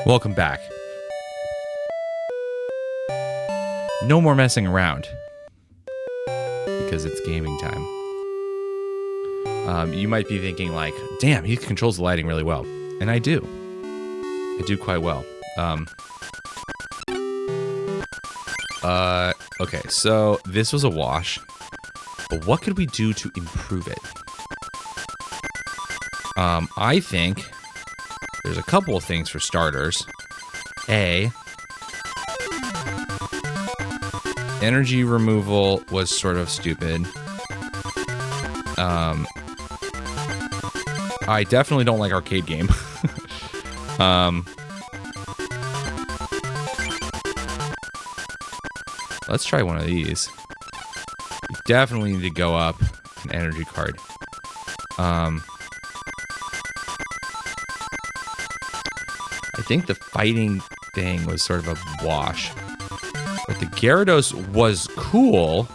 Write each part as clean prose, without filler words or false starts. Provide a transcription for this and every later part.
Welcome back. No more messing around because it's gaming time. You might be thinking like, damn, he controls the lighting really well. And I do. I do quite well. Okay, so this was a wash. But what could we do to improve it? I think there's a couple of things for starters. Energy removal was sort of stupid. I definitely don't like arcade game. Let's try one of these. We definitely need to go up an energy card. I think the fighting thing was sort of a wash. But the Gyarados was cool.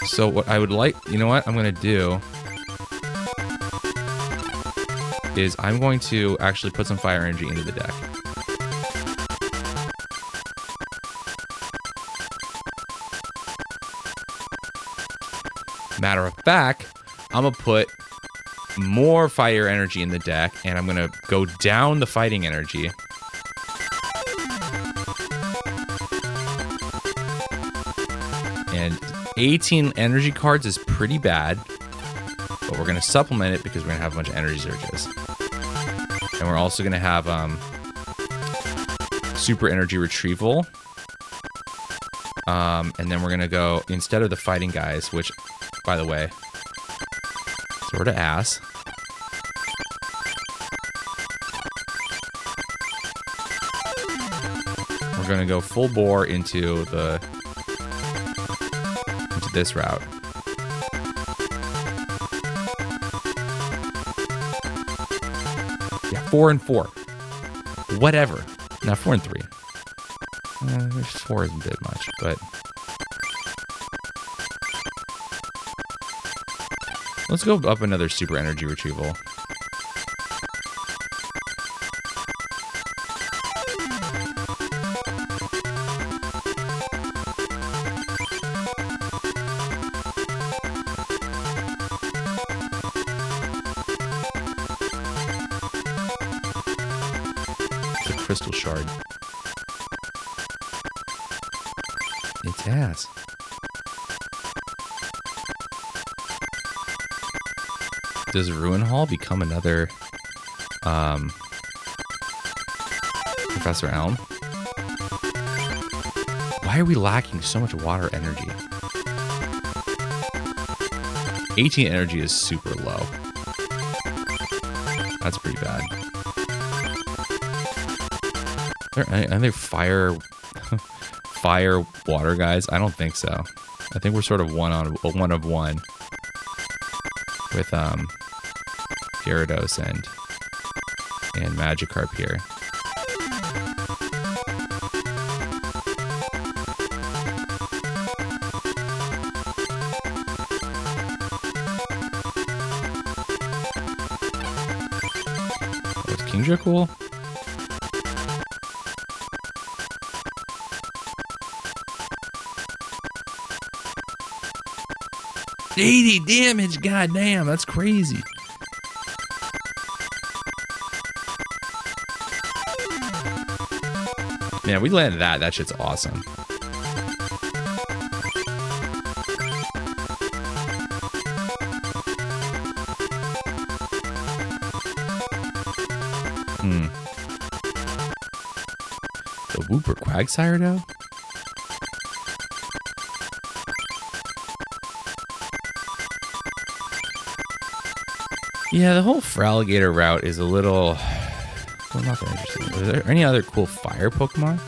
So what I would like... You know what I'm going to do is I'm going to actually put some fire energy into the deck. Matter of fact, I'm going to put more fire energy in the deck, and I'm going to go down the fighting energy. And 18 energy cards is pretty bad, but we're going to supplement it because we're going to have a bunch of energy surges. And we're also going to have super energy retrieval. And then we're going to go, instead of the fighting guys, which, by the way, sort of ass. We're going to go full bore into this route. Yeah, 4 and 4. Whatever. Now 4 and 3. 4 isn't a bit much, but let's go up another super energy retrieval. It's a crystal shard. It's ass. Does Ruin Hall become another Professor Elm? Why are we lacking so much water energy? 18 energy is super low. That's pretty bad. Are there fire water guys? I don't think so. I think we're sort of one of one with Gyarados and Magikarp here. Was Kingdra cool? $80 damage, goddamn, that's crazy. Man, we landed that. That shit's awesome. The Wooper Quagsire, though? Yeah, the whole Feraligatr route is a little... well, not that interesting. Are there any other cool fire Pokemon?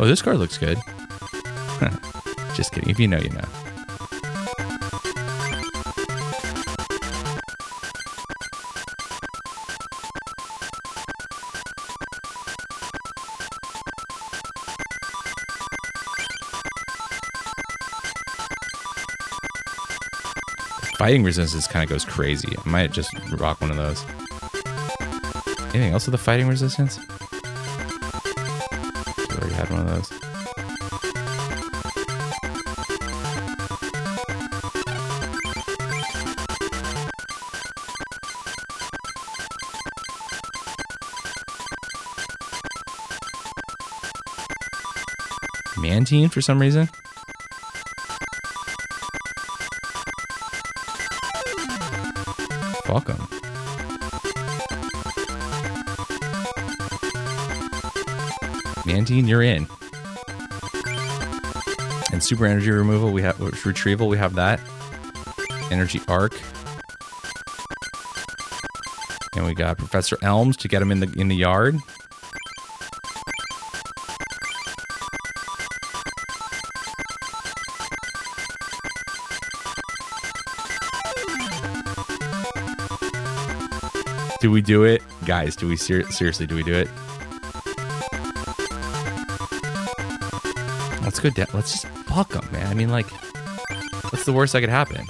Oh, this card looks good. Just kidding. If you know, you know. Fighting resistance kind of goes crazy. I might just rock one of those. Anything else with the fighting resistance? I already had one of those. Mantine for some reason. Fuck 'em. Mantine, you're in. And super energy removal, we have retrieval, we have that. Energy arc. And we got Professor Elms to get him in the yard. Do we do it? Guys, do we seriously, do we do it? Let's go down. Let's just fuck them, man. I mean, like, what's the worst that could happen?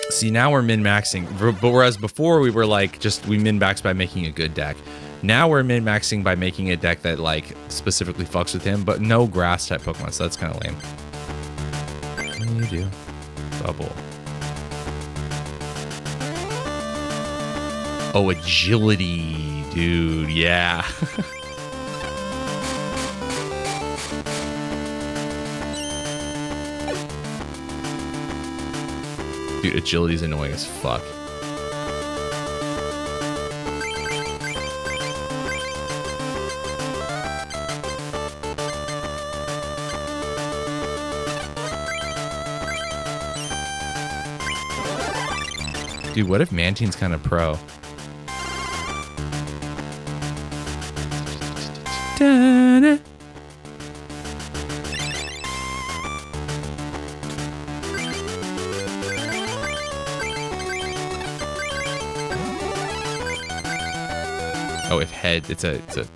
See, now we're min-maxing. But whereas before we were like, we min-max by making a good deck. Now we're min-maxing by making a deck that, like, specifically fucks with him, but no grass-type Pokemon, so that's kind of lame. What do you do? Bubble. Oh, agility, dude. Yeah. Dude, agility's annoying as fuck. Dude, what if Mantine's kind of pro? Da-da. Oh, if head, it's a whatever.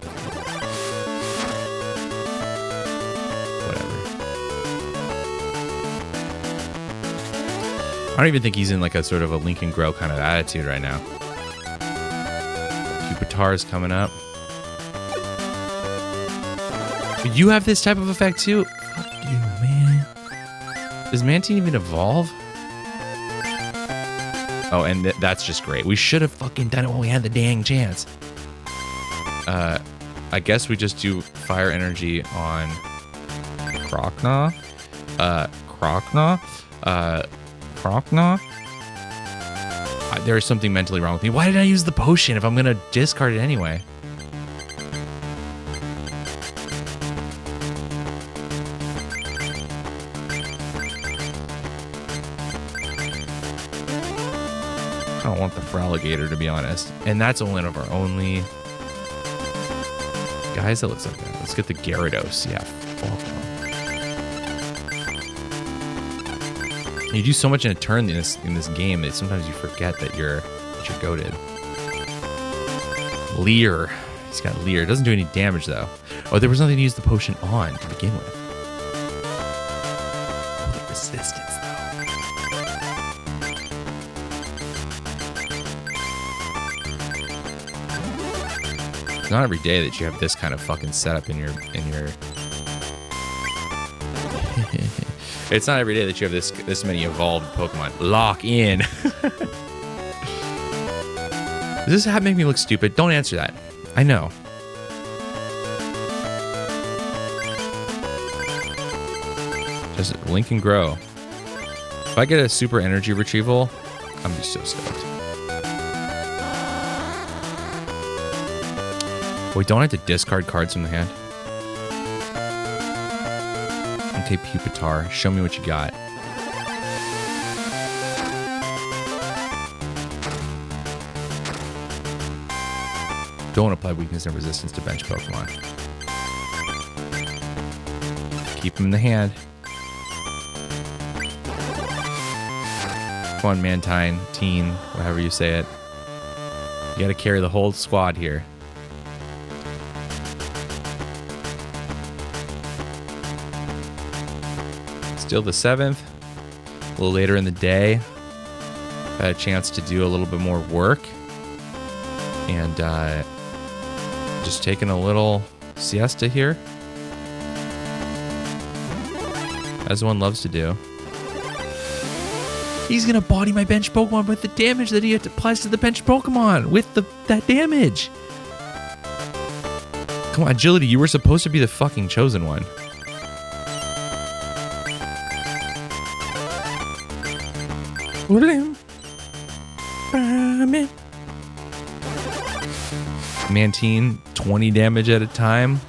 I don't even think he's in like a sort of a Link and Grow kind of attitude right now. Pupitar's coming up. You have this type of effect too? Fuck you, man. Does Mantine even evolve? Oh, and that's just great. We should have fucking done it when we had the dang chance. I guess we just do fire energy on Croconaw. Croconaw. There is something mentally wrong with me. Why did I use the potion if I'm gonna discard it anyway? I don't want the Feraligatr, to be honest. And that's one of our only guys that looks like that. Let's get the Gyarados. Yeah, fuck them. You do so much in a turn in this game that sometimes you forget that you're goated. Leer. He's got Leer. It doesn't do any damage though. Oh, there was nothing to use the potion on to begin with. Oh, the resistance though. It's not every day that you have this kind of fucking setup in your It's not every day that you have this many evolved Pokemon. Lock in. Does this make me look stupid? Don't answer that. I know. Just Link and Grow. If I get a super energy retrieval, I'm gonna be so stoked. We don't have to discard cards from the hand. Okay, Pupitar, show me what you got. Don't apply weakness and resistance to bench Pokemon. Keep him in the hand. Come on, Mantine, Teen, whatever you say it. You gotta carry the whole squad here. Still the 7th. A little later in the day. Had a chance to do a little bit more work. And just taking a little siesta here. As one loves to do. He's gonna body my bench Pokemon with the damage that he applies to the bench Pokemon with that damage. Come on, Agility, you were supposed to be the fucking chosen one. Mantine, 20 damage at a time.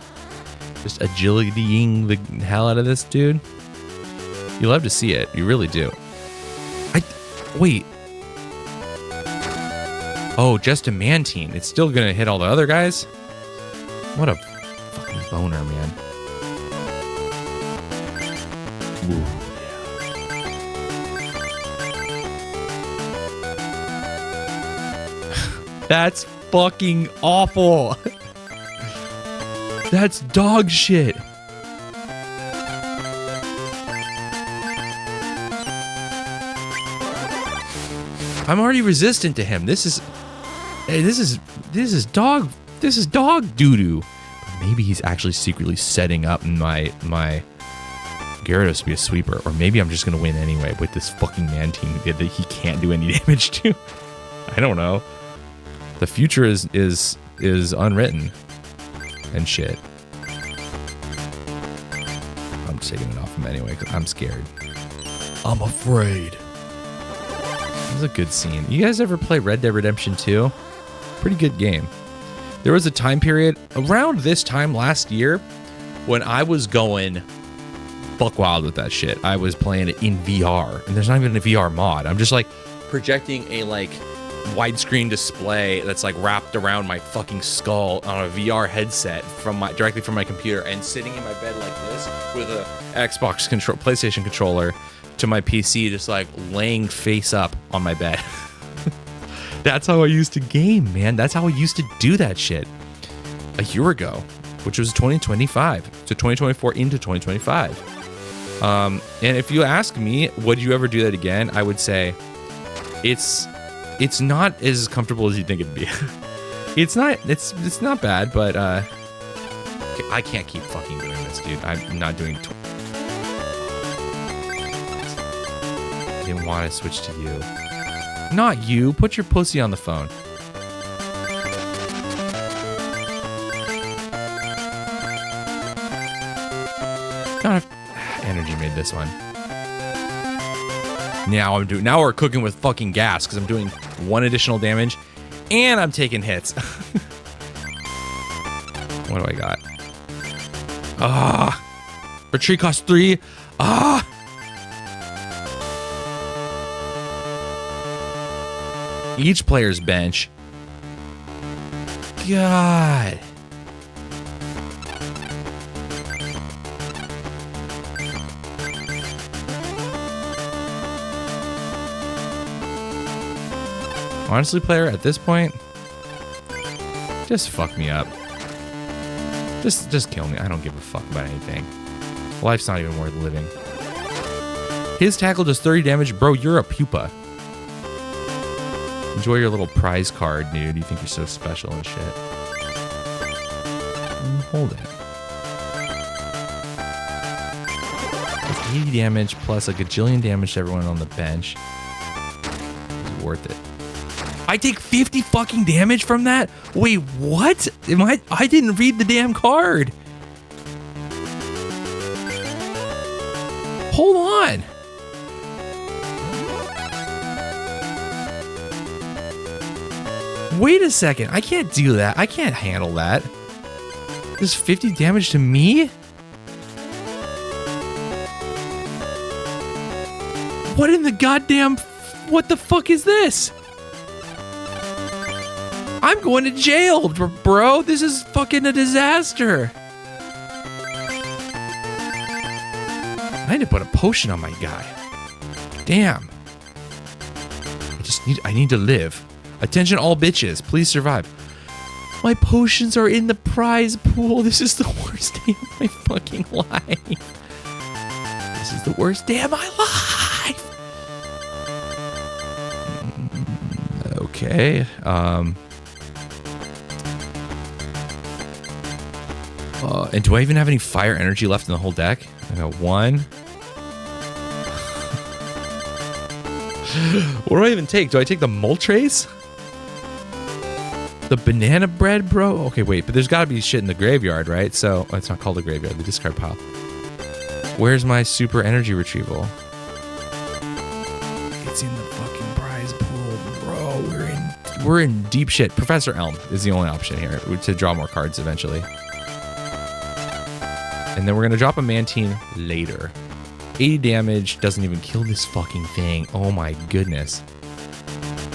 Just agilitying the hell out of this dude. You love to see it. You really do. Wait. Oh, just a Mantine. It's still gonna hit all the other guys? What a fucking boner, man. Ooh, yeah. That's fucking awful. That's dog shit. I'm already resistant to him. This is dog doo-doo. Maybe he's actually secretly setting up my Gyarados to be a sweeper, or maybe I'm just gonna win anyway with this fucking Mantine that he can't do any damage to. I don't know. The future is unwritten and shit. I'm just taking it off him anyway because I'm scared. I'm afraid. This is a good scene. You guys ever play Red Dead Redemption 2? Pretty good game. There was a time period around this time last year when I was going buck wild with that shit. I was playing it in VR, and there's not even a VR mod. I'm just like projecting a like widescreen display that's like wrapped around my fucking skull on a VR headset directly from my computer, and sitting in my bed like this with a PlayStation controller to my PC, just like laying face up on my bed. That's how I used to game, man. That's how I used to do that shit a year ago, which was 2025 to 2024 into 2025. And if you ask me, would you ever do that again? I would say it's not as comfortable as you think it'd be. It's not bad, but I can't keep fucking doing this, dude. I'm not doing. I didn't want to switch to you. Not you. Put your pussy on the phone. Not enough energy made this one. Now we're cooking with fucking gas because I'm doing 1 additional damage and I'm taking hits. What do I got? Retreat cost 3. Each player's bench. God. Honestly, player, at this point, just fuck me up. Just kill me. I don't give a fuck about anything. Life's not even worth living. His tackle does 30 damage. Bro, you're a pupa. Enjoy your little prize card, dude. You think you're so special and shit. Hold it. That's 80 damage plus a gajillion damage to everyone on the bench. It's worth it. I take 50 fucking damage from that? Wait, what? I didn't read the damn card. Hold on. Wait a second. I can't do that. I can't handle that. There's 50 damage to me? What in the goddamn... What the fuck is this? I'm going to jail, bro. This is fucking a disaster. I need to put a potion on my guy. Damn. I need to live. Attention all bitches, please survive. My potions are in the prize pool. This is the worst day of my fucking life. This is the worst day of my life. Okay. And do I even have any fire energy left in the whole deck? I got one. What do I even take? Do I take the Moltres? The banana bread, bro? Okay, wait, but there's got to be shit in the graveyard, right? So, oh, it's not called a graveyard, the discard pile. Where's my super energy retrieval? It's in the fucking prize pool, bro. We're in deep shit. Professor Elm is the only option here to draw more cards eventually. And then we're going to drop a Mantine later. 80 damage doesn't even kill this fucking thing. Oh my goodness.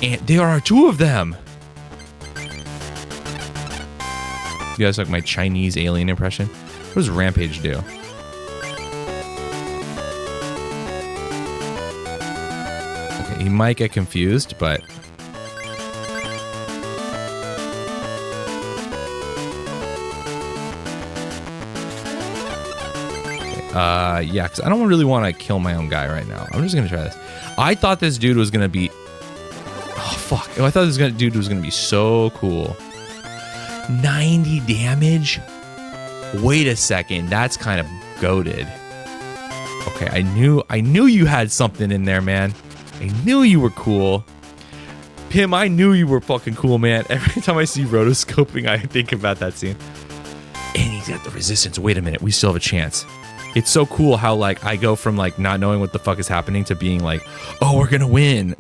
And there are two of them. You guys like my Chinese alien impression? What does Rampage do? Okay, he might get confused, but... yeah, because I don't really want to kill my own guy right now. I'm just going to try this. I thought this dude was going to be... Oh, fuck. I thought this dude was going to be so cool. 90 damage? Wait a second. That's kind of goated. Okay, I knew you had something in there, man. I knew you were cool. Pim, I knew you were fucking cool, man. Every time I see rotoscoping, I think about that scene. And he's got the resistance. Wait a minute. We still have a chance. It's so cool how, like, I go from, like, not knowing what the fuck is happening to being like, oh, we're gonna win.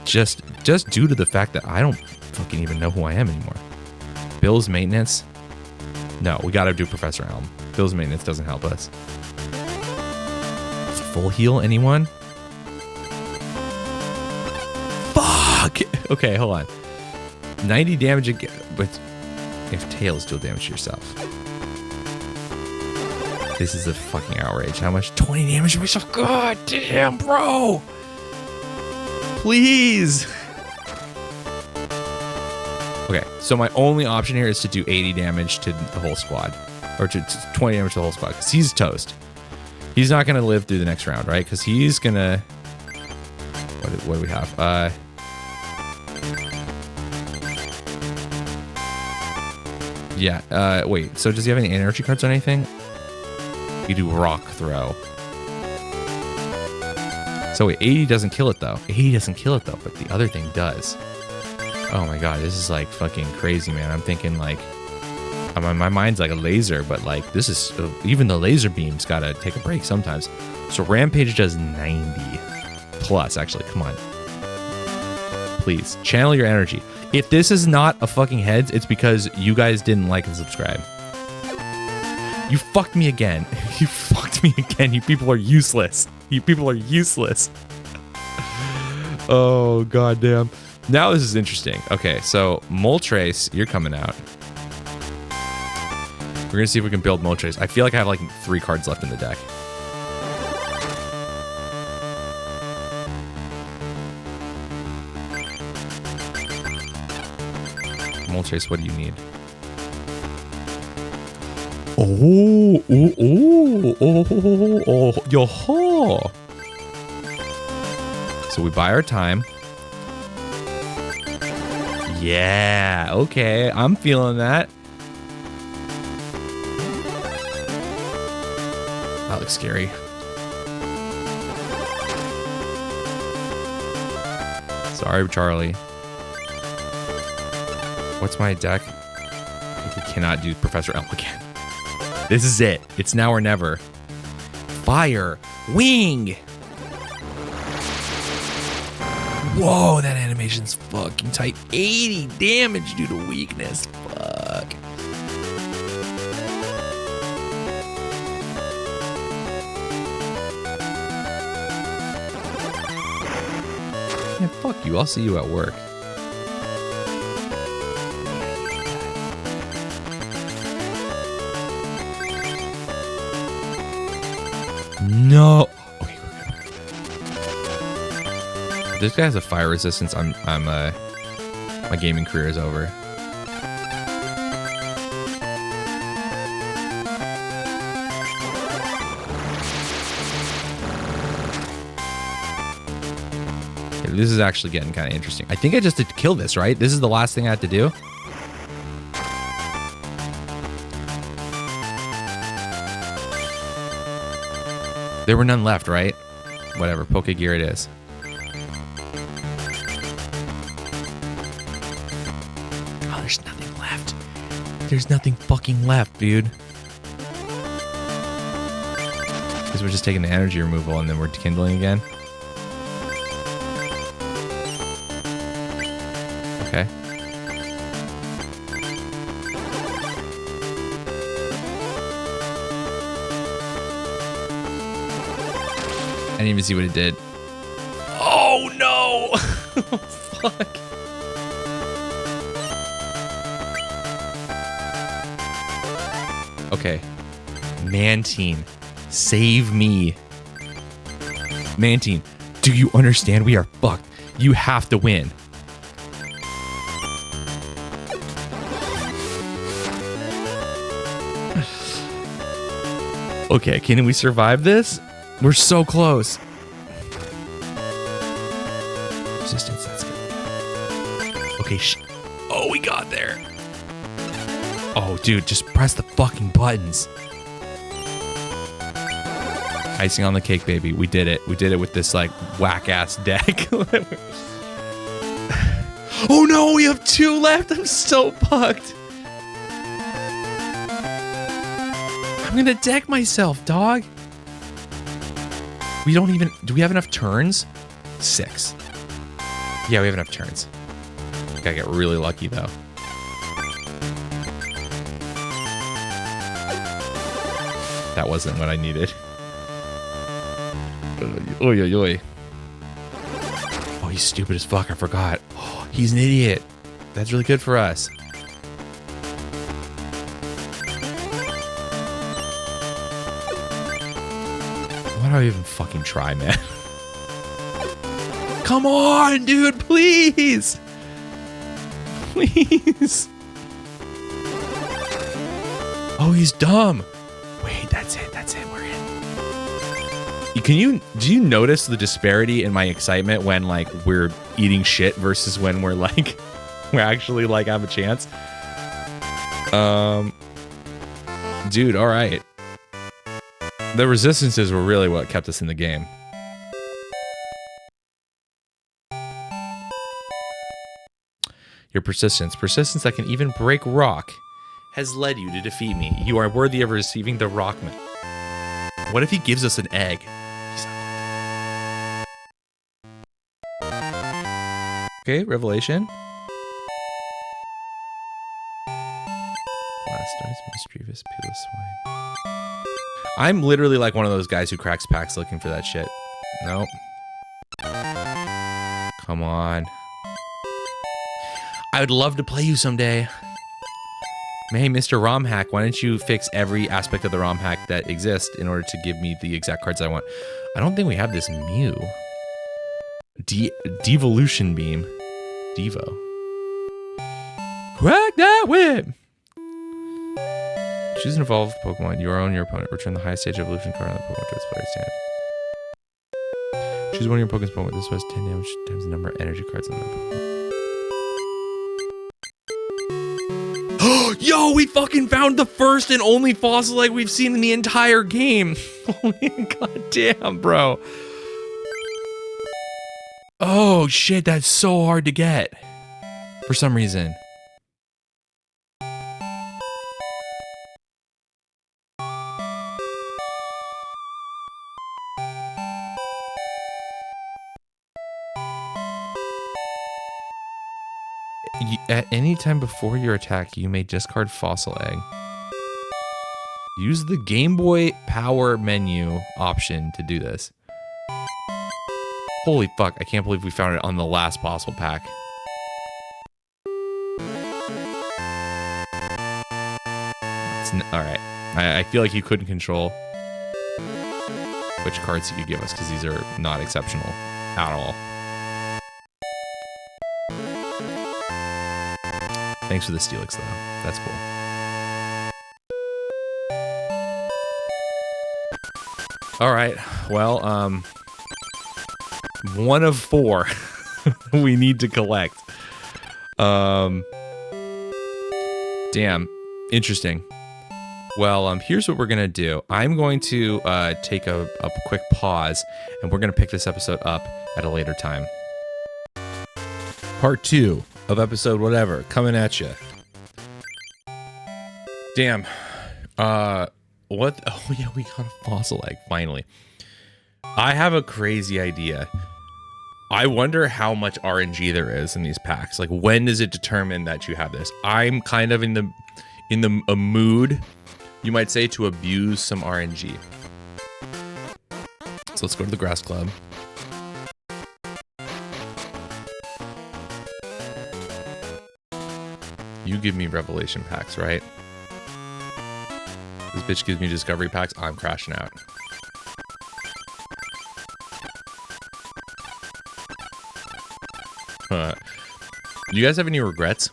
Just due to the fact that I don't fucking even know who I am anymore. Bill's maintenance? No, we gotta do Professor Elm. Bill's maintenance doesn't help us. Full heal, anyone? Fuck! Okay, hold on. 90 damage again, but if Tails deal damage to yourself. This is a fucking outrage. How much? 20 damage to myself? God damn, bro! Please! Okay, so my only option here is to do 80 damage to the whole squad. Or to 20 damage to the whole squad, because he's toast. He's not going to live through the next round, right? Because he's going to... What do we have? Yeah, wait. So does he have any energy cards or anything? You do rock throw. So wait, 80 doesn't kill it though. 80 doesn't kill it though, but the other thing does. Oh my god, this is like fucking crazy, man. I'm thinking like... My mind's like a laser, but like this is... even the laser beam's gotta take a break sometimes. So Rampage does 90 plus, actually. Come on. Please, channel your energy. If this is not a fucking heads, it's because you guys didn't like and subscribe. You fucked me again. You fucked me again. You people are useless. You people are useless. Oh, goddamn. Now this is interesting. Okay, so Moltres, you're coming out. We're going to see if we can build Moltres. I feel like I have like 3 cards left in the deck. Moltres, what do you need? Oh, yo-ho. So we buy our time. Yeah, okay, I'm feeling that. That looks scary. Sorry, Charlie. What's my deck? We cannot do Professor Elm again. This is it. It's now or never. Fire. Wing. Whoa, that animation's fucking tight. 80 damage due to weakness. Fuck. Yeah, fuck you. I'll see you at work. No. Okay. If this guy has a fire resistance, my gaming career is over. this is actually getting kind of interesting. I think I just did kill this, right? This is the last thing I had to do. There were none left, right? Whatever, Poke Gear it is. Oh, there's nothing left. There's nothing fucking left, dude. Because we're just taking the energy removal and then we're kindling again. Okay. I didn't even see what it did. Oh no! Oh, fuck. Okay. Mantine, save me. Mantine, do you understand? We are fucked. You have to win. Okay, can we survive this? We're so close. Resistance, that's good. Okay, oh, we got there. Oh, dude, just press the fucking buttons. Icing on the cake, baby. We did it. We did it with this, like, whack-ass deck. Oh, no, we have 2 left. I'm so fucked. I'm gonna deck myself, dog. We don't even... Do we have enough turns? 6. Yeah, we have enough turns. Gotta get really lucky, though. That wasn't what I needed. Oy, oy, oy. Oh, he's stupid as fuck. I forgot. Oh, he's an idiot. That's really good for us. Why do I even fucking try, man? Come on, dude, please. Please. Oh, he's dumb. Wait, that's it. That's it. We're in. Do you notice the disparity in my excitement when like we're eating shit versus when we're like we actually like have a chance? Dude, all right. The resistances were really what kept us in the game. Your persistence that can even break rock, has led you to defeat me. You are worthy of receiving the Rockman. What if he gives us an egg? Okay, revelation. Blastoise, mischievous, peerless swine. I'm literally like one of those guys who cracks packs looking for that shit. Nope. Come on. I would love to play you someday. Hey, Mr. ROM hack, why don't you fix every aspect of the ROM hack that exists in order to give me the exact cards I want? I don't think we have this Mew. Devolution Beam. Devo. Crack that whip! Choose an evolved Pokemon. You own your opponent. Return the highest stage evolution card on the Pokemon to its player's hand. Choose one of your Pokemon's Pokemon. This does 10 damage times the number of energy cards on the Pokemon. Yo, we fucking found the first and only fossil egg we've seen in the entire game. Holy goddamn, bro. Oh shit, that's so hard to get. For some reason. At any time before your attack, you may discard Fossil Egg. Use the Game Boy Power menu option to do this. Holy fuck, I can't believe we found it on the last possible pack. Alright. I feel like you couldn't control which cards you could give us, because these are not exceptional at all. Thanks for the Steelix, though. That's cool. All right. Well, 1 of 4. we need to collect. Damn. Interesting. Well, here's what we're going to do. I'm going to take a quick pause, and we're going to pick this episode up at a later time. Part 2 of episode whatever, coming at you. Damn. What? Oh, yeah, we got a fossil egg, finally. I have a crazy idea. I wonder how much RNG there is in these packs. Like, when does it determine that you have this? I'm kind of in a mood, you might say, to abuse some RNG. So let's go to the grass club. You give me revelation packs, right? This bitch gives me discovery packs. I'm crashing out. Do you guys have any regrets?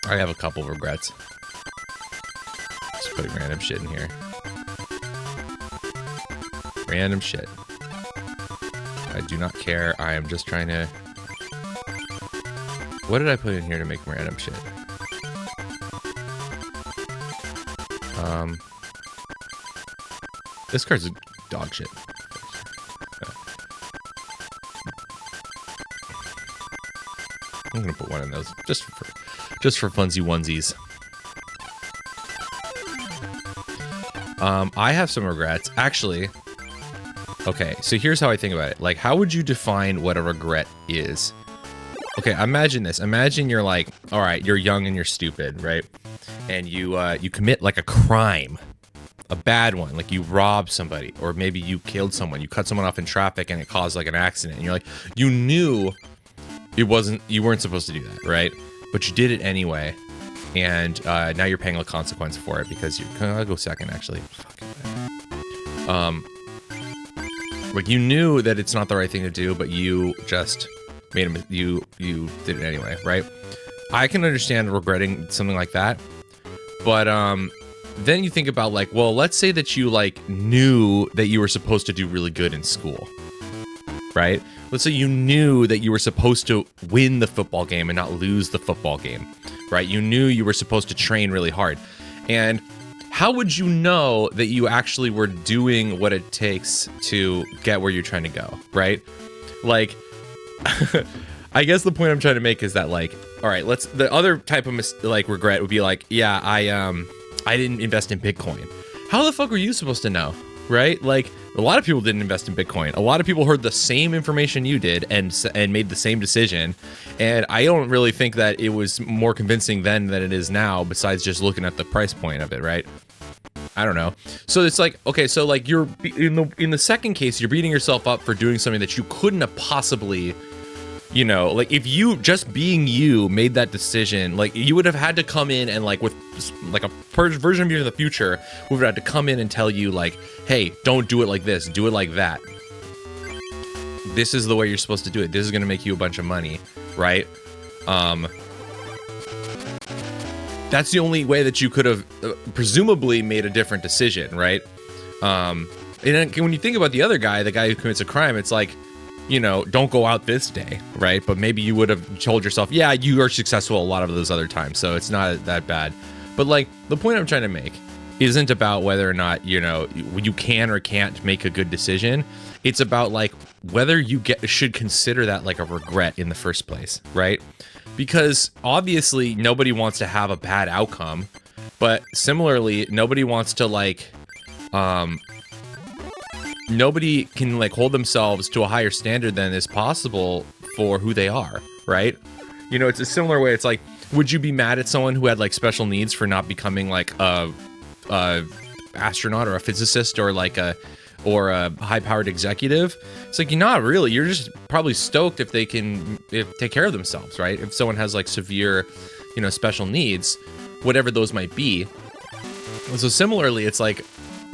I have a couple regrets. Just putting random shit in here. Random shit. I do not care. I am just trying to... What did I put in here to make random shit? This card's dog shit. I'm gonna put one in those just for funsy onesies. I have some regrets, actually. Okay, so here's how I think about it. Like, how would you define what a regret is? Okay, imagine this. Imagine you're like, all right, you're young and you're stupid, right? And you commit like a crime, a bad one, like you robbed somebody, or maybe you killed someone, you cut someone off in traffic and it caused like an accident. And you're like, you knew you weren't supposed to do that, right? But you did it anyway, and now you're paying a consequence for it because I'll go second, actually. Like, you knew that it's not the right thing to do, but you just you did it anyway, right? I can understand regretting something like that, but then you think about, like, well, let's say that you like knew that you were supposed to do really good in school, right? Let's say you knew that you were supposed to win the football game and not lose the football game, right? You knew you were supposed to train really hard. And how would you know that you actually were doing what it takes to get where you're trying to go, right? Like, I guess the point I'm trying to make is that, like, all right, the other type of regret would be like, yeah, I didn't invest in Bitcoin. How the fuck were you supposed to know, right? Like, a lot of people didn't invest in Bitcoin. A lot of people heard the same information you did and made the same decision. And I don't really think that it was more convincing then than it is now, besides just looking at the price point of it, right? I don't know. So it's like, okay, so like you're in the second case, you're beating yourself up for doing something that you couldn't have possibly, you know, like if you just being you made that decision, like you would have had to come in and like with like a version of you in the future would have had to come in and tell you like, hey, don't do it like this, do it like that. This is the way you're supposed to do it. This is going to make you a bunch of money, right? That's the only way that you could have presumably made a different decision, right? And then when you think about the other guy, the guy who commits a crime, it's like, you know, don't go out this day, right? But maybe you would have told yourself, yeah, you are successful a lot of those other times, so it's not that bad. But like, the point I'm trying to make isn't about whether or not, you know, you can or can't make a good decision. It's about like whether you should consider that like a regret in the first place, right? Because obviously nobody wants to have a bad outcome, but similarly, nobody wants to like, nobody can like hold themselves to a higher standard than is possible for who they are, right? You know, it's a similar way. It's like, would you be mad at someone who had like special needs for not becoming like a astronaut or a physicist or like a high-powered executive? It's like, you're not really. You're just probably stoked if they can take care of themselves, right? If someone has like severe, you know, special needs, whatever those might be. So similarly, it's like,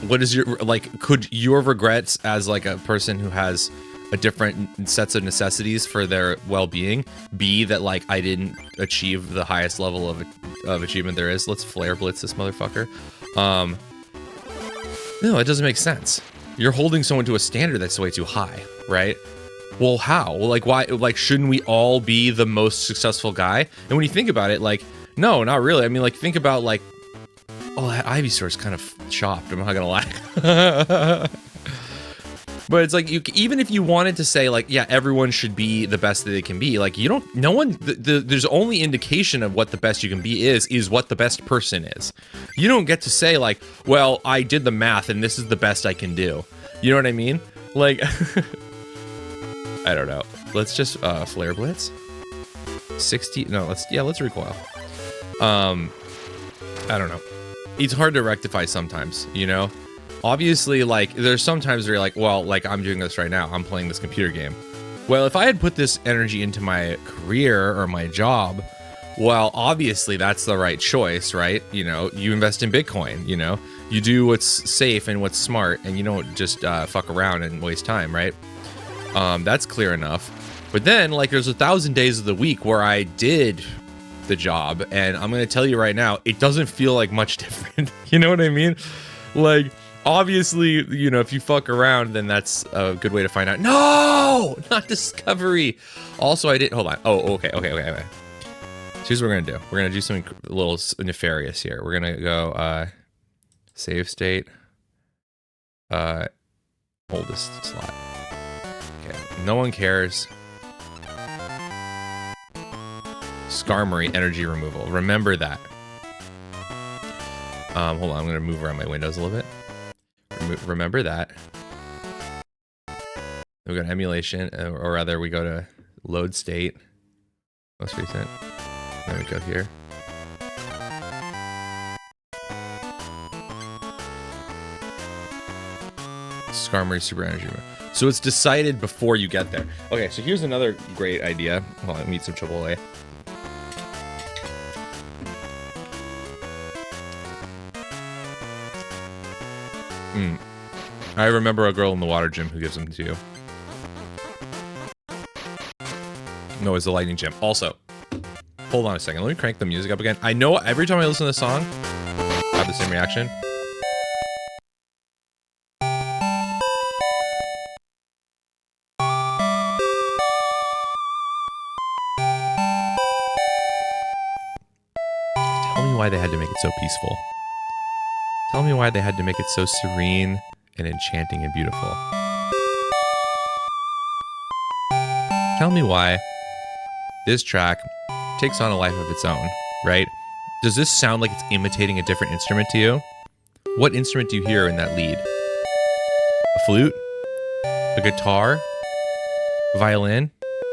what is your, like, could your regrets as like a person who has a different sets of necessities for their well-being be that like I didn't achieve the highest level of achievement there is? Let's flare blitz this motherfucker. No, it doesn't make sense. You're holding someone to a standard that's way too high, right? Well, how? Well, like, why? Like, shouldn't we all be the most successful guy? And when you think about it, like, no, not really. I mean, like, think about, like, oh, that Ivysaur is kind of chopped. I'm not gonna lie. But it's like, even if you wanted to say, like, yeah, everyone should be the best that they can be, like, you don't, no one, there's only indication of what the best you can be is what the best person is. You don't get to say, like, well, I did the math and this is the best I can do. You know what I mean? Like, I don't know. Let's just, Flare Blitz. 60, no, let's recoil. I don't know. It's hard to rectify sometimes, you know? Obviously, like, there's sometimes where you're like, well, like, I'm doing this right now. I'm playing this computer game. Well, if I had put this energy into my career or my job, well, obviously that's the right choice, right? You know, you invest in Bitcoin, you know? You do what's safe and what's smart, and you don't just fuck around and waste time, right? That's clear enough. But then, like, there's 1,000 days of the week where I did the job, and I'm gonna tell you right now, it doesn't feel like much different. You know what I mean? Like, obviously, you know, if you fuck around, then that's a good way to find out. No, not Discovery. Also, I didn't, hold on. Oh, okay. So here's what we're gonna do. We're gonna do something a little nefarious here. We're gonna go, save state, oldest slot. Okay, no one cares. Skarmory energy removal. Remember that. Hold on, I'm gonna move around my windows a little bit. Remember that. We go to emulation, or rather, we go to load state. Most recent. Then we go here. Skarmory super energy. So it's decided before you get there. Okay, so here's another great idea. Hold on, let me eat some Chipotle. I remember a girl in the water gym who gives them to you. No, it's the lightning gym. Also, hold on a second. Let me crank the music up again. I know every time I listen to this song, I have the same reaction. Tell me why they had to make it so peaceful. Tell me why they had to make it so serene and enchanting and beautiful. Tell me why this track takes on a life of its own, right? Does this sound like it's imitating a different instrument to you? What instrument do you hear in that lead? A flute? A guitar? A violin?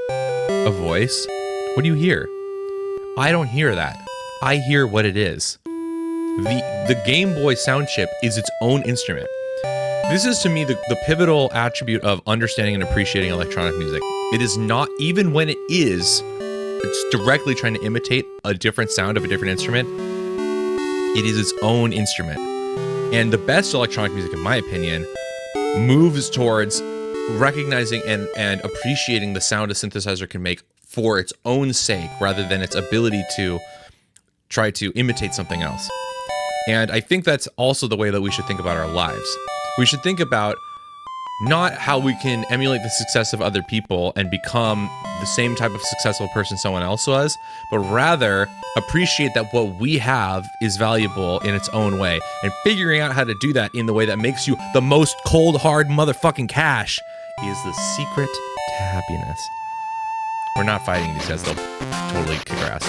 A voice? What do you hear? I don't hear that. I hear what it is. The Game Boy sound chip is its own instrument. This is, to me, the pivotal attribute of understanding and appreciating electronic music. It is not, even when it's directly trying to imitate a different sound of a different instrument, it is its own instrument. And the best electronic music, in my opinion, moves towards recognizing and appreciating the sound a synthesizer can make for its own sake, rather than its ability to try to imitate something else. And I think that's also the way that we should think about our lives. We should think about not how we can emulate the success of other people and become the same type of successful person someone else was, but rather appreciate that what we have is valuable in its own way. And figuring out how to do that in the way that makes you the most cold, hard motherfucking cash is the secret to happiness. We're not fighting these guys, they'll totally kick our ass.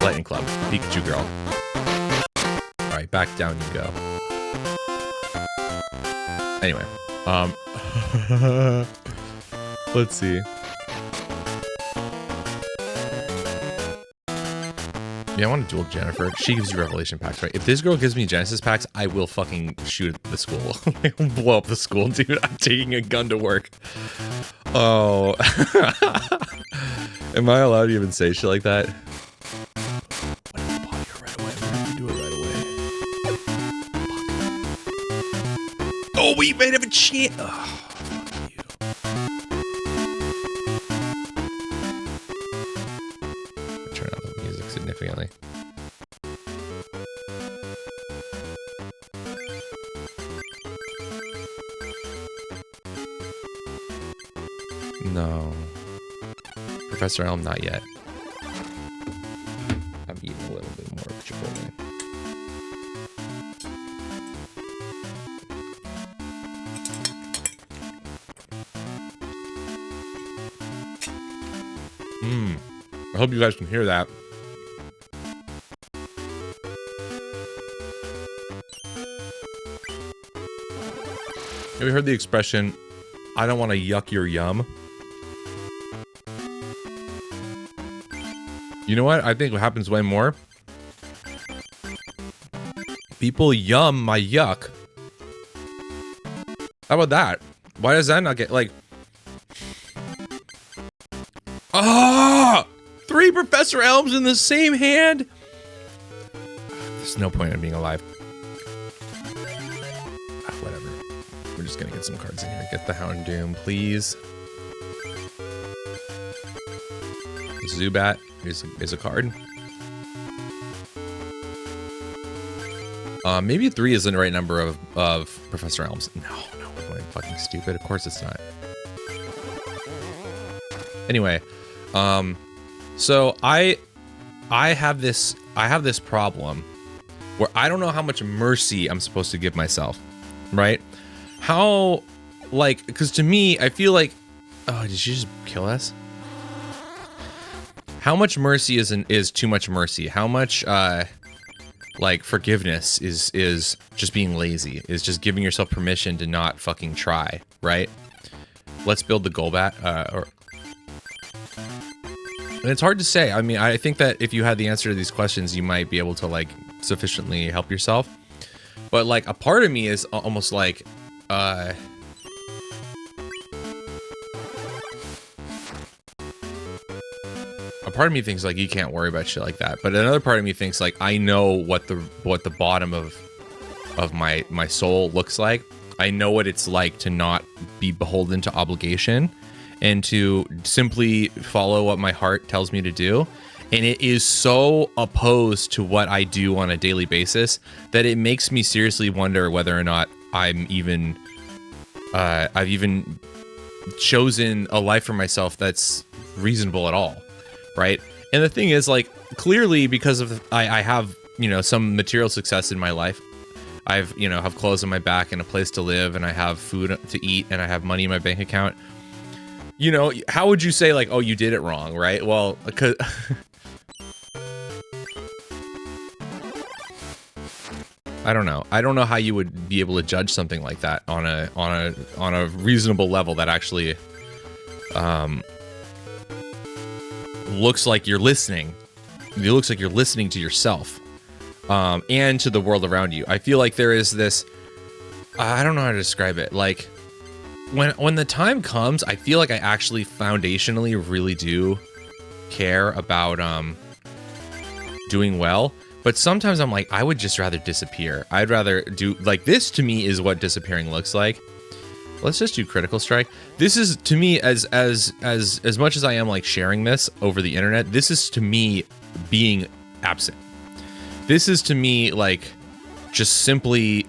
Lightning Club, Pikachu girl. Alright, back down you go. Anyway, let's see. Yeah, I want to duel Jennifer. She gives you Revelation packs, right? If this girl gives me Genesis packs, I will fucking shoot at the school. I will blow up the school, dude. I'm taking a gun to work. Oh. Am I allowed to even say shit like that? Oh, we might have a chance. Oh, fuck you. Turn up the music significantly. No. Professor Elm, not yet. I'm eating a little bit more of Chipotle. I hope you guys can hear that. Have you heard the expression, I don't want to yuck your yum? You know what? I think what happens way more. People yum my yuck. How about that? Why does that not get, like... Ah! 3 Professor Elms in the same hand? There's no point in being alive. Whatever. We're just gonna get some cards in here. Get the Houndoom, please. Zubat is a card. Maybe 3 isn't the right number of Professor Elms. No, we're going fucking stupid. Of course it's not. Anyway, so I have this problem where I don't know how much mercy I'm supposed to give myself, right? How, like, because to me, I feel like, oh, did she just kill us? How much mercy is too much mercy? How much, like, forgiveness is just being lazy, is just giving yourself permission to not fucking try, right? Let's build the Golbat, and it's hard to say. I mean, I think that if you had the answer to these questions, you might be able to, like, sufficiently help yourself. But, like, a part of me is almost like, a part of me thinks, like, you can't worry about shit like that. But another part of me thinks, like, I know what the bottom of my soul looks like. I know what it's like to not be beholden to obligation and to simply follow what my heart tells me to do. And it is so opposed to what I do on a daily basis that it makes me seriously wonder whether or not I'm even, I've even chosen a life for myself that's reasonable at all, right? And the thing is, like, clearly because of I have, you know, some material success in my life. I've, you know, have clothes on my back and a place to live, and I have food to eat, and I have money in my bank account. You know, how would you say, like, oh, you did it wrong, right? Well, because I don't know. I don't know how you would be able to judge something like that on a reasonable level that actually looks like you're listening. It looks like you're listening to yourself and to the world around you. I feel like there is this, I don't know how to describe it. Like, when the time comes, I feel like I actually foundationally really do care about doing well. But sometimes I'm like, I would just rather disappear. I'd rather do, like, this to me is what disappearing looks like. Let's just do Critical Strike. This is, to me, as much as I am, like, sharing this over the internet, this is to me being absent. This is to me, like, just simply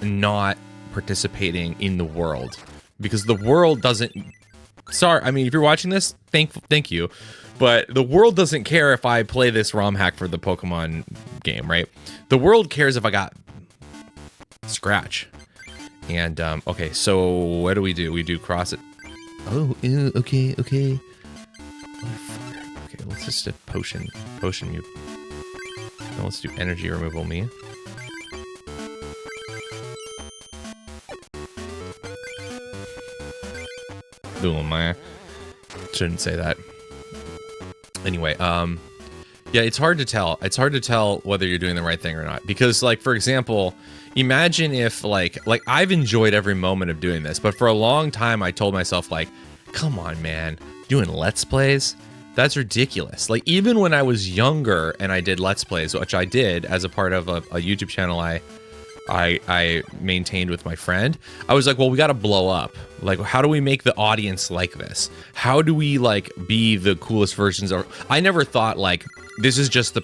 not participating in the world. Because the world doesn't, sorry, I mean, if you're watching this, thank you. But the world doesn't care if I play this ROM hack for the Pokemon game, right? The world cares if I got Scratch. And, okay, so what do? We do cross it. Oh, ew, okay. Okay, let's just do potion mute. Now let's do energy removal me. Ooh, man. Shouldn't say that. Anyway, yeah, it's hard to tell. It's hard to tell whether you're doing the right thing or not. Because, like, for example, imagine if, like I've enjoyed every moment of doing this, but for a long time I told myself, like, come on, man, doing Let's Plays? That's ridiculous. Like, even when I was younger and I did Let's Plays, which I did as a part of a YouTube channel I maintained with my friend, I was like, well, we got to blow up. Like, how do we make the audience like this? How do we, like, be the coolest versions of... I never thought, like, This is just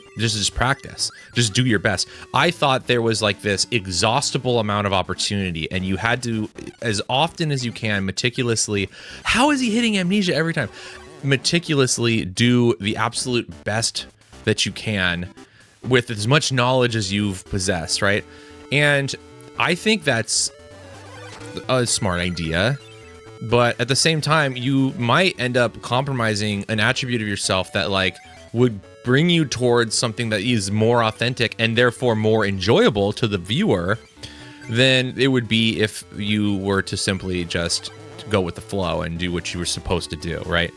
practice. Just do your best. I thought there was like this exhaustible amount of opportunity, and you had to, as often as you can, meticulously. How is he hitting amnesia every time? Meticulously do the absolute best that you can with as much knowledge as you've possessed, right? And I think that's a smart idea, but at the same time, you might end up compromising an attribute of yourself that like would bring you towards something that is more authentic and therefore more enjoyable to the viewer than it would be if you were to simply just go with the flow and do what you were supposed to do, right?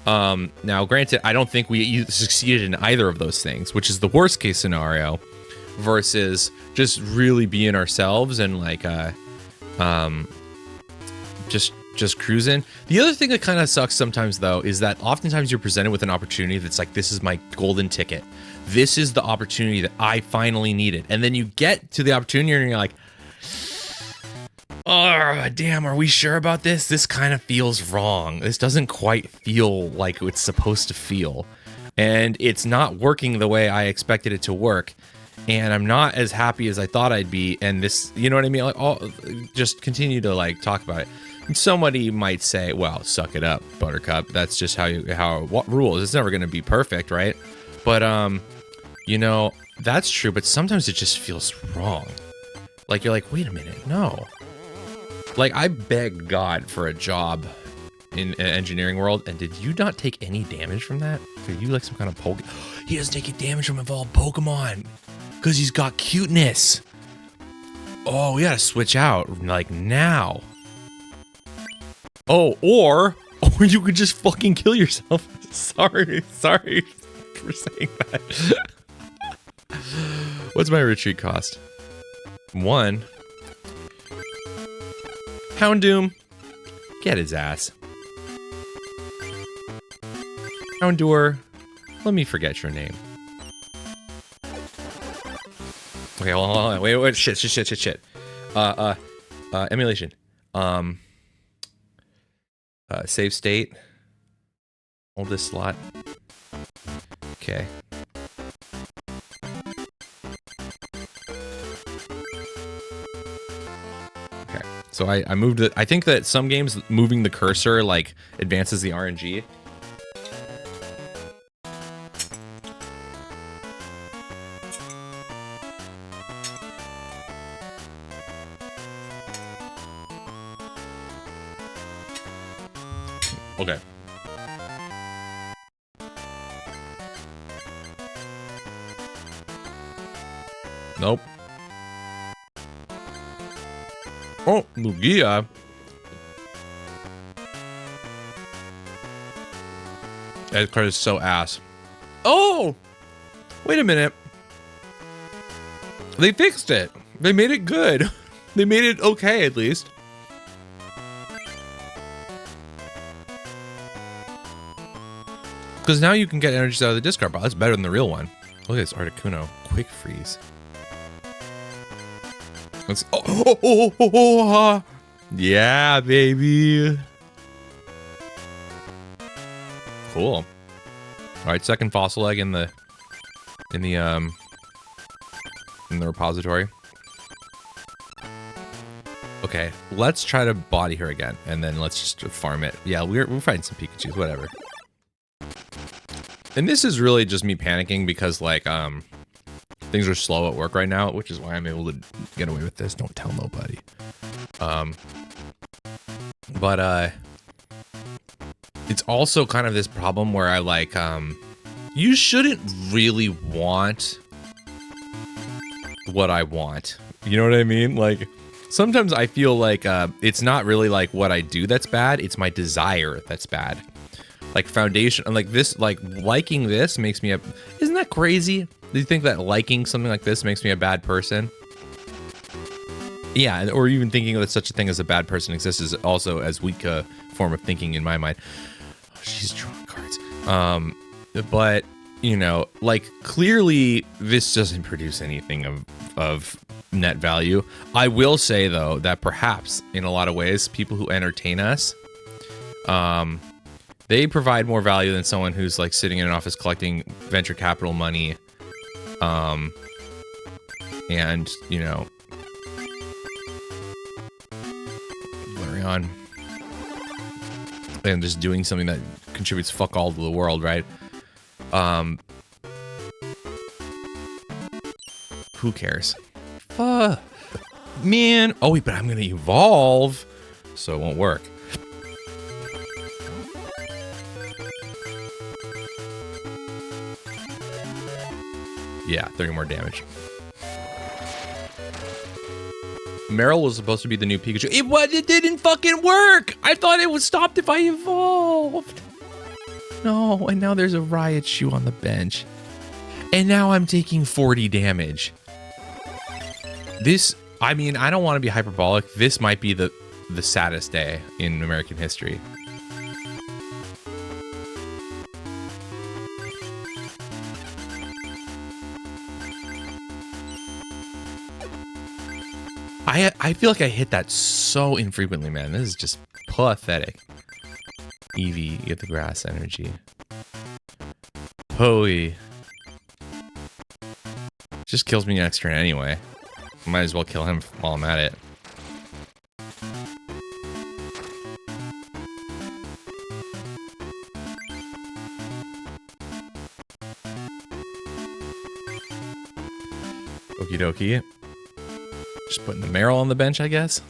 Now, granted, I don't think we succeeded in either of those things, which is the worst case scenario, versus just really being ourselves and like just cruising. The other thing that kind of sucks sometimes, though, is that oftentimes you're presented with an opportunity that's like, this is my golden ticket. This is the opportunity that I finally needed. And then you get to the opportunity and you're like, oh, damn, are we sure about this? This kind of feels wrong. This doesn't quite feel like it's supposed to feel. And it's not working the way I expected it to work. And I'm not as happy as I thought I'd be. And this, you know what I mean? Like, oh, just continue to like talk about it. And somebody might say, well, suck it up, Buttercup. That's just what rules. It's never going to be perfect, right? But, you know, that's true. But sometimes it just feels wrong. Like, you're like, wait a minute, no. Like, I begged God for a job in an engineering world, and did you not take any damage from that? Are you like some kind of Pokemon? He doesn't take damage from evolved Pokemon because he's got cuteness. Oh, we gotta switch out like now. Oh, or you could just fucking kill yourself. Sorry for saying that. What's my retreat cost? 1. Houndoom, get his ass. Houndour, let me forget your name. Okay, hold on. Wait, shit. Emulation. Save state. Hold this slot. Okay. Okay. So I moved it. I think that some games moving the cursor like advances the RNG. Okay. Nope. Oh, Lugia. That card is so ass. Oh! Wait a minute. They fixed it. They made it good. They made it okay, at least. Because now you can get energies out of the discard pile. That's better than the real one. Look at this Articuno. Quick freeze. Let's, yeah, baby. Cool. All right, second fossil egg in the repository. Okay, let's try to body her again, and then let's just farm it. Yeah, we're fighting some Pikachus, whatever. And this is really just me panicking because, like, things are slow at work right now, which is why I'm able to get away with this. Don't tell nobody. But it's also kind of this problem where I, like, you shouldn't really want what I want. You know what I mean? Like, sometimes I feel like it's not really, like, what I do that's bad. It's my desire that's bad. Like foundation, like this, like liking this makes me isn't that crazy? Do you think that liking something like this makes me a bad person? Yeah, or even thinking that such a thing as a bad person exists is also as weak a form of thinking in my mind. Oh, she's drawing cards. But you know, like clearly this doesn't produce anything of net value. I will say though that perhaps in a lot of ways, people who entertain us, They provide more value than someone who's like sitting in an office collecting venture capital money. And, you know, blaring on and just doing something that contributes fuck all to the world, right? Who cares? Man. Oh, wait, but I'm going to evolve, so it won't work. Yeah, 30 more damage. Meryl was supposed to be the new Pikachu. It didn't fucking work! I thought it was stopped if I evolved. No, and now there's a Riot Shoe on the bench. And now I'm taking 40 damage. This, I mean, I don't want to be hyperbolic. This might be the saddest day in American history. I feel like I hit that so infrequently, man. This is just pathetic. Eevee, you get the grass energy. Hoey. Just kills me next turn anyway. Might as well kill him while I'm at it. Okie dokie. Just putting the Meryl on the bench, I guess.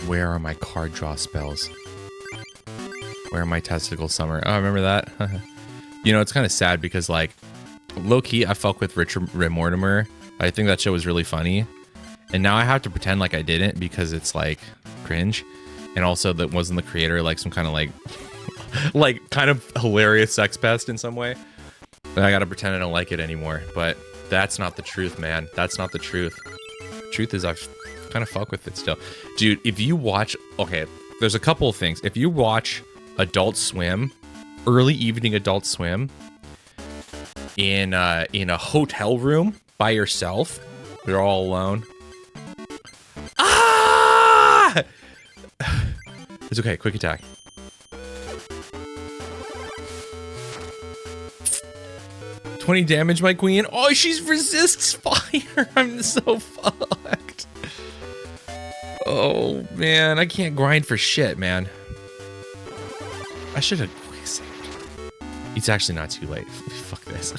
Where are my card draw spells? Where are my testicle summer? Oh, I remember that. You know, it's kind of sad because, like, low-key, I fuck with Richard Mortimer. I think that show was really funny. And now I have to pretend like I didn't because it's, like, cringe. And also that wasn't the creator, like, some kind of, like... like, kind of hilarious sex pest in some way. And I gotta pretend I don't like it anymore. But that's not the truth, man. That's not the truth. Truth is I've kind of fuck with it still. Dude, if you watch... Okay, there's a couple of things. If you watch Adult Swim, early evening Adult Swim, in a hotel room by yourself, you're all alone. Ah! It's okay, quick attack. $20 damage, my queen. Oh, she resists fire. I'm so fucked. Oh, man. I can't grind for shit, man. I should have quick saved. It's actually not too late. Fuck this.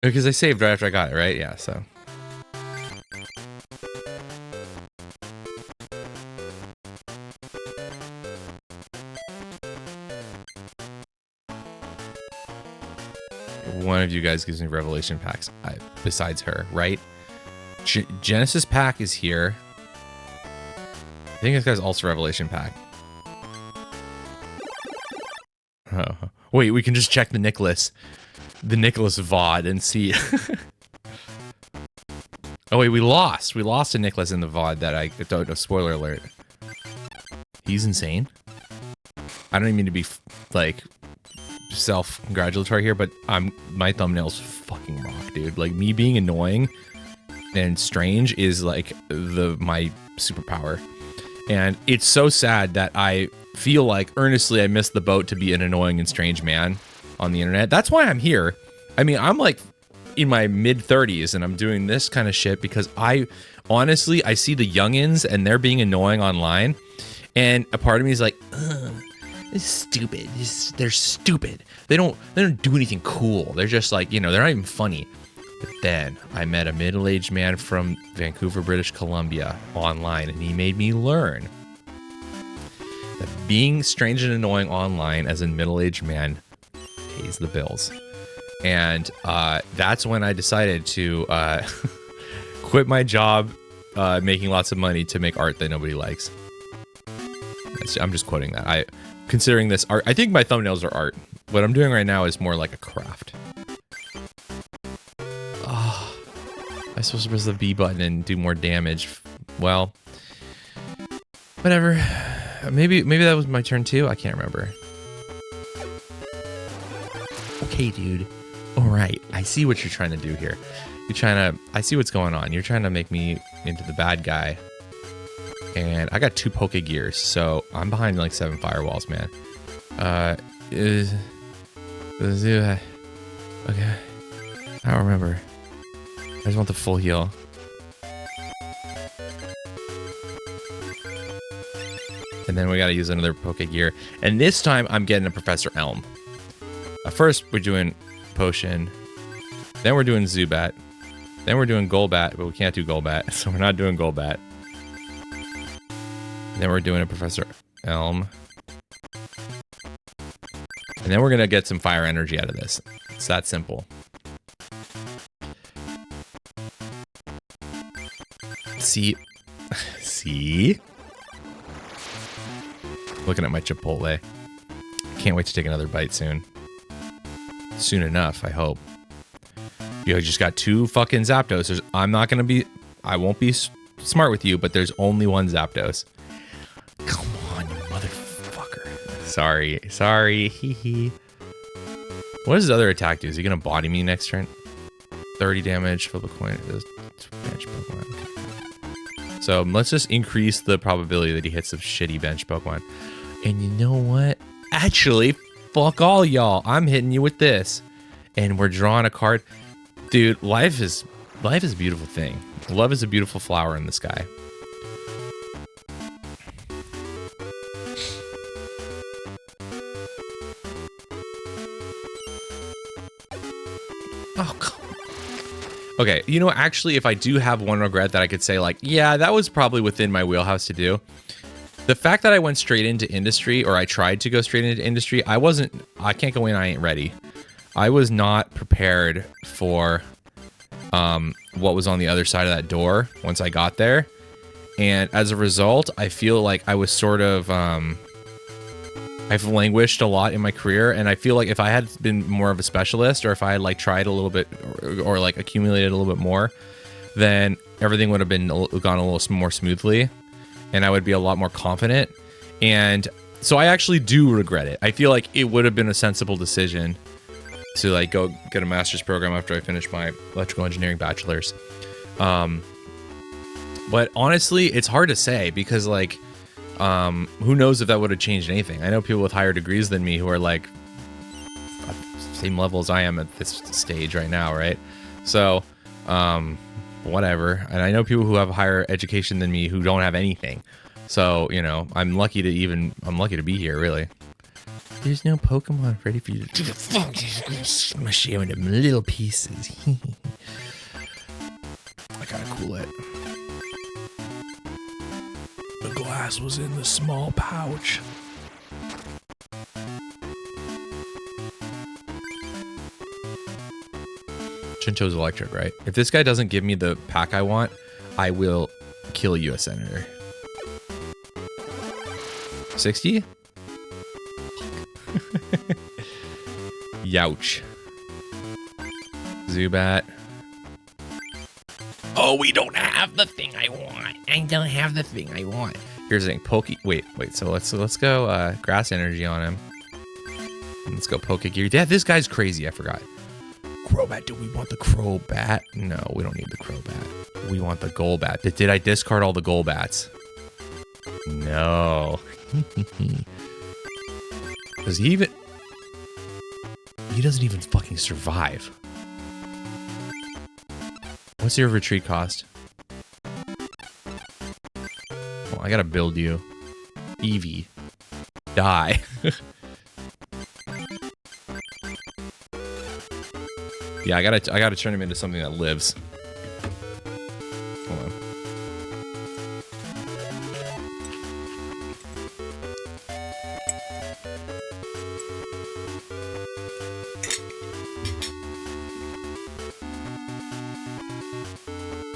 Because I saved right after I got it, right? Yeah, so. One of you guys gives me revelation packs besides her, right? Genesis pack is here. I think this guy's also revelation pack. Oh, wait, we can just check the Nicholas VOD and see. Oh wait, we lost a Nicholas in the VOD that I don't know. Spoiler alert. He's insane. I don't even mean to be like self-congratulatory here, but my thumbnails fucking rock, dude. Like, me being annoying and strange is like my superpower. And it's so sad that I feel like earnestly I missed the boat to be an annoying and strange man on the internet. That's why I'm here. I mean, I'm like in my mid-30s and I'm doing this kind of shit because I see the youngins and they're being annoying online, and a part of me is like, ugh, it's stupid. They're stupid. They don't do anything cool. They're just like, you know, they're not even funny. But then I met a middle-aged man from Vancouver, British Columbia online, and he made me learn that being strange and annoying online as a middle-aged man pays the bills. And that's when I decided to quit my job making lots of money to make art that nobody likes. I'm just quoting that. Considering this art, I think my thumbnails are art. What I'm doing right now is more like a craft. Oh, I'm supposed to press the B button and do more damage. Well, whatever. Maybe that was my turn too. I can't remember. Okay, dude. All right, I see what you're trying to do here. I see what's going on. You're trying to make me into the bad guy. And I got 2 Poke Gears, so I'm behind like 7 firewalls, man. Okay. I don't remember. I just want the full heal. And then we gotta use another Poke Gear. And this time I'm getting a Professor Elm. First we're doing Potion. Then we're doing Zubat. Then we're doing Golbat, but we can't do Golbat, so we're not doing Golbat. And then we're doing a Professor Elm. And then we're gonna get some fire energy out of this. It's that simple. See? Looking at my Chipotle. Can't wait to take another bite soon. Soon enough, I hope. You just got 2 fucking Zapdos. I won't be smart with you, but there's only 1 Zapdos. Come on, you motherfucker. Sorry. Hee. What does his other attack do? Is he gonna body me next turn? 30 damage, flip a coin. Bench Pokemon. So let's just increase the probability that he hits a shitty bench Pokemon. And you know what? Actually, fuck all y'all. I'm hitting you with this. And we're drawing a card. Dude, life is a beautiful thing. Love is a beautiful flower in the sky. Oh, come on. Okay, you know, actually, if I do have one regret that I could say, like, yeah, that was probably within my wheelhouse to do. The fact that I went straight into industry, or I tried to go straight into industry, I can't go in, I ain't ready. I was not prepared for what was on the other side of that door once I got there. And as a result, I feel like I was sort of, I've languished a lot in my career. And I feel like if I had been more of a specialist, or if I had like tried a little bit or like accumulated a little bit more, then everything would have gone a little more smoothly. And I would be a lot more confident. And so I actually do regret it. I feel like it would have been a sensible decision to like go get a master's program after I finish my electrical engineering bachelor's. But honestly, it's hard to say because like, who knows if that would have changed anything. I know people with higher degrees than me who are like same level as I am at this stage right now, right? So, whatever. And I know people who have higher education than me who don't have anything. So, you know, I'm lucky to be here, really. There's no Pokemon ready for you to smush you into little pieces. I gotta cool it. The glass was in the small pouch. Chincho's electric, right? If this guy doesn't give me the pack I want, I will kill you, a senator. 60? Youch. Zubat. Oh, we don't have the thing I want. I don't have the thing I want. Here's the thing. Wait. So let's go grass energy on him. Let's go Poke Gear. Yeah, this guy's crazy. I forgot. Crobat. Do we want the Crobat? No, we don't need the Crobat. We want the Golbat. Did I discard all the Golbats? No. Does he even... He doesn't even fucking survive. What's your retreat cost? Well, I gotta build you. Eevee. Die. Yeah, I gotta turn him into something that lives. Hold on.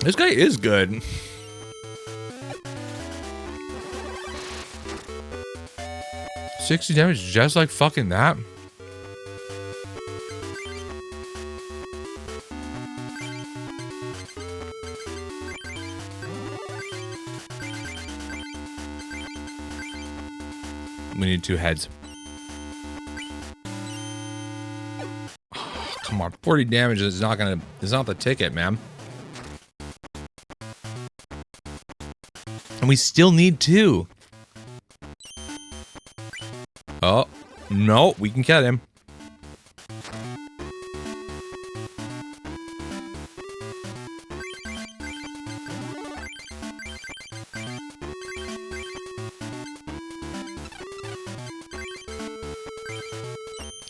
This guy is good. $60 damage just like fucking that. We need 2 heads. Oh, Come on, 40 damage is not gonna, it's not the ticket, man. And we still need 2. Oh, no, we can get him.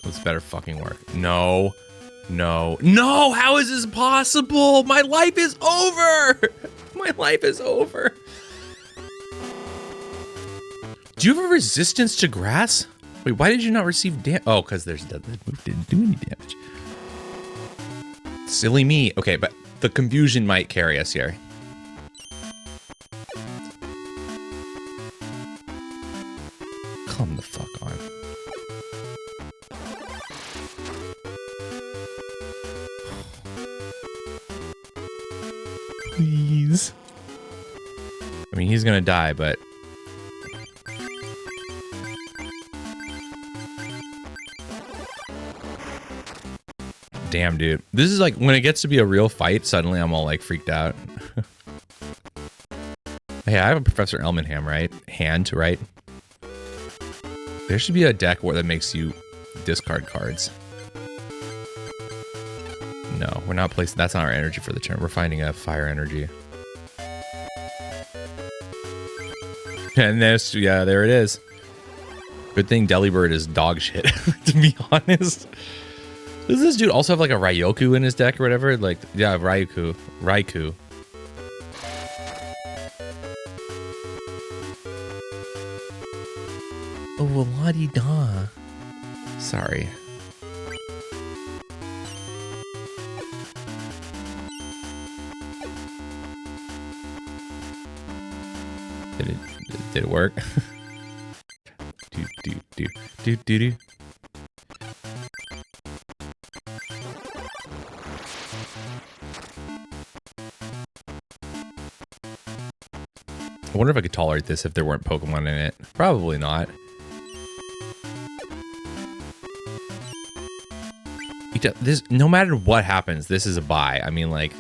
This better fucking work. No. No. No! How is this possible? My life is over! My life is over. Do you have a resistance to grass? Wait, why did you not receive damage? Oh, because there's that move didn't do any damage. Silly me. Okay, but the confusion might carry us here. Come the fuck on. Please. I mean, he's gonna die, but... Damn, dude. This is like, when it gets to be a real fight, suddenly I'm all like freaked out. Hey, I have a Professor Elmenham, right? Hand, right? There should be a deck where that makes you discard cards. No, we're not placing... That's not our energy for the turn. We're finding a fire energy. And this, yeah, there it is. Good thing Delibird is dog shit, to be honest. Does this dude also have like a Ryoku in his deck or whatever? Like, yeah, Raikou. Oh, well, la-di-da. Sorry. Did it work? do. I wonder if I could tolerate this if there weren't Pokemon in it. Probably not. This, no matter what happens, this is a buy. I mean, like,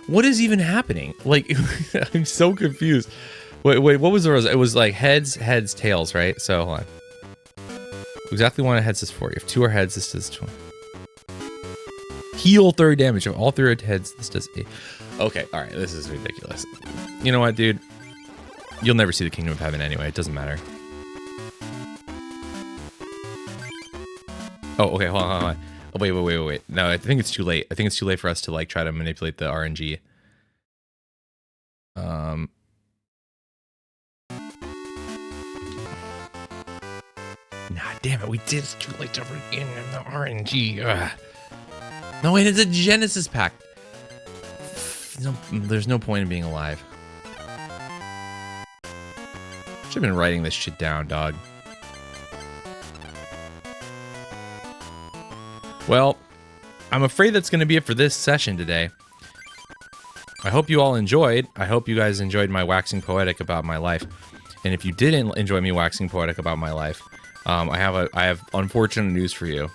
what is even happening? Like, I'm so confused. Wait, what was the result? It was like heads, tails, right? So, hold on. Exactly one heads is 4. If 2 are heads, this does 20. Heal 30 damage. If all 3 are heads, this does 8. Okay, alright, this is ridiculous. You know what, dude? You'll never see the Kingdom of Heaven anyway. It doesn't matter. Oh, okay, hold on. Oh, wait. No, I think it's too late. I think it's too late for us to, like, try to manipulate the RNG. Nah, damn it, we did. It's too late to bring in the RNG. Ugh. No, wait, it's a Genesis pack. No, there's no point in being alive. Should have been writing this shit down, dog. Well, I'm afraid that's going to be it for this session today. I hope you all enjoyed. I hope you guys enjoyed my waxing poetic about my life. And if you didn't enjoy me waxing poetic about my life, I have unfortunate news for you.